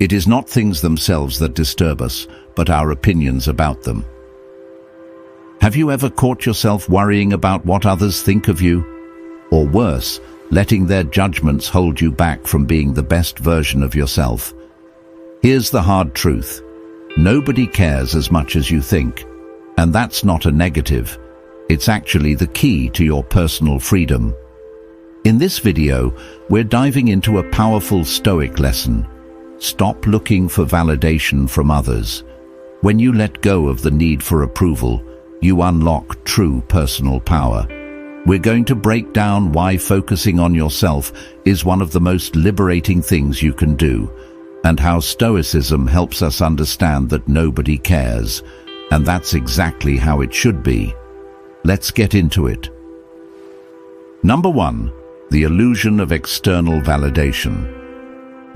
It is not things themselves that disturb us, but our opinions about them. Have you ever caught yourself worrying about what others think of you? Or worse, letting their judgments hold you back from being the best version of yourself? Here's the hard truth. Nobody cares as much as you think. And that's not a negative. It's actually the key to your personal freedom. In this video, we're diving into a powerful Stoic lesson. Stop looking for validation from others. When you let go of the need for approval, you unlock true personal power. We're going to break down why focusing on yourself is one of the most liberating things you can do, and how Stoicism helps us understand that nobody cares, and that's exactly how it should be. Let's get into it. Number 1. The illusion of external validation.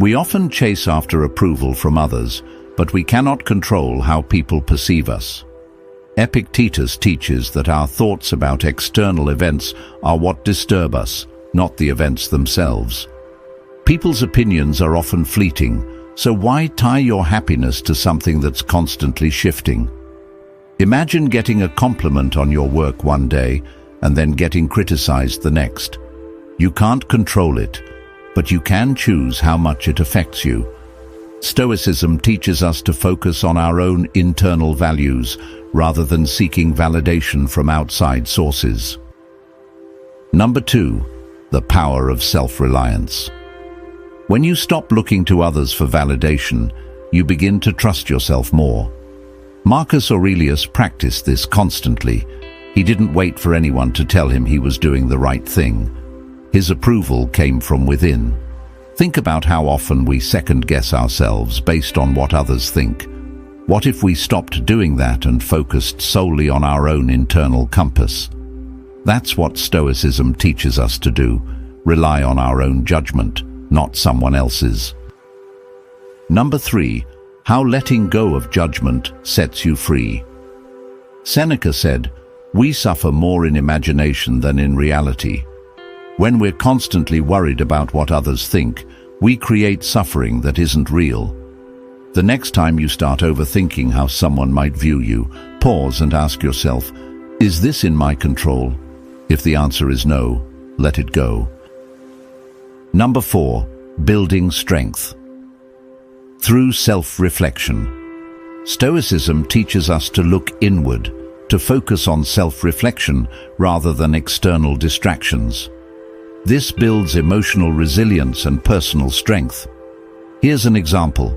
We often chase after approval from others, but we cannot control how people perceive us. Epictetus teaches that our thoughts about external events are what disturb us, not the events themselves. People's opinions are often fleeting, so why tie your happiness to something that's constantly shifting? Imagine getting a compliment on your work one day and then getting criticized the next. You can't control it, but you can choose how much it affects you. Stoicism teaches us to focus on our own internal values rather than seeking validation from outside sources. Number 2. The power of self-reliance. When you stop looking to others for validation, you begin to trust yourself more. Marcus Aurelius practiced this constantly. He didn't wait for anyone to tell him he was doing the right thing. His approval came from within. Think about how often we second-guess ourselves based on what others think. What if we stopped doing that and focused solely on our own internal compass? That's what Stoicism teaches us to do. Rely on our own judgment, not someone else's. Number 3. How letting go of judgment sets you free. Seneca said, "We suffer more in imagination than in reality." When we're constantly worried about what others think, we create suffering that isn't real. The next time you start overthinking how someone might view you, pause and ask yourself, is this in my control? If the answer is no, let it go. Number 4. Building strength. Through self-reflection. Stoicism teaches us to look inward, to focus on self-reflection rather than external distractions. This builds emotional resilience and personal strength. Here's an example.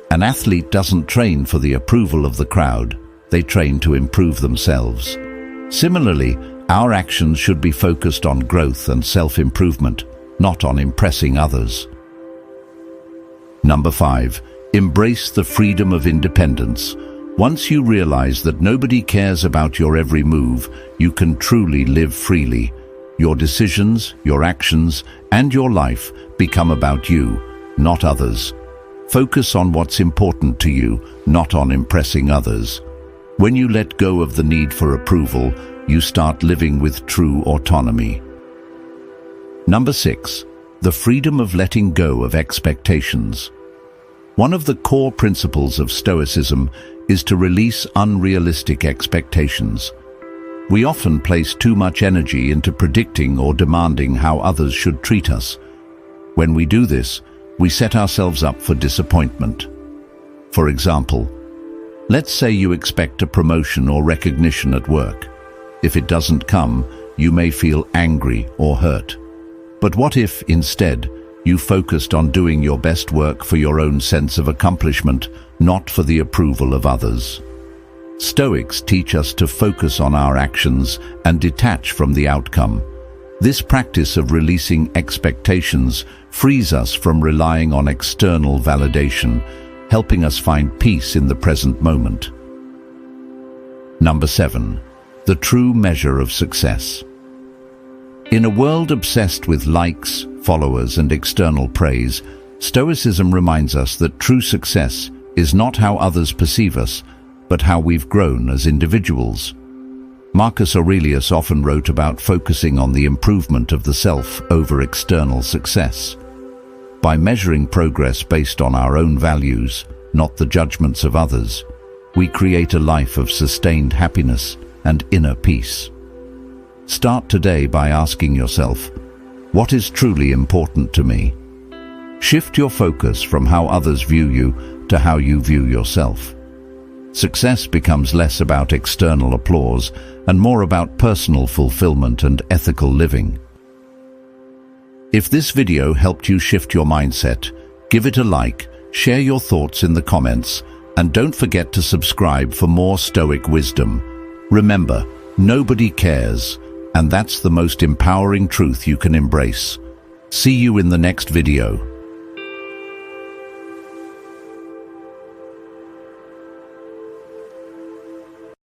An athlete doesn't train for the approval of the crowd. They train to improve themselves. Similarly, our actions should be focused on growth and self-improvement, not on impressing others. Number 5. Embrace the freedom of independence. Once you realize that nobody cares about your every move, you can truly live freely. Your decisions, your actions, and your life become about you, not others. Focus on what's important to you, not on impressing others. When you let go of the need for approval, you start living with true autonomy. Number 6. The freedom of letting go of expectations. One of the core principles of Stoicism is to release unrealistic expectations. We often place too much energy into predicting or demanding how others should treat us. When we do this, we set ourselves up for disappointment. For example, let's say you expect a promotion or recognition at work. If it doesn't come, you may feel angry or hurt. But what if, instead, you focused on doing your best work for your own sense of accomplishment, not for the approval of others? Stoics teach us to focus on our actions and detach from the outcome. This practice of releasing expectations frees us from relying on external validation, helping us find peace in the present moment. Number 7. The true measure of success. In a world obsessed with likes, followers, and external praise, Stoicism reminds us that true success is not how others perceive us, but how we've grown as individuals. Marcus Aurelius often wrote about focusing on the improvement of the self over external success. By measuring progress based on our own values, not the judgments of others, we create a life of sustained happiness and inner peace. Start today by asking yourself, what is truly important to me? Shift your focus from how others view you to how you view yourself. Success becomes less about external applause and more about personal fulfillment and ethical living. If this video helped you shift your mindset, give it a like, share your thoughts in the comments, and don't forget to subscribe for more Stoic wisdom. Remember, nobody cares, and that's the most empowering truth you can embrace. See you in the next video.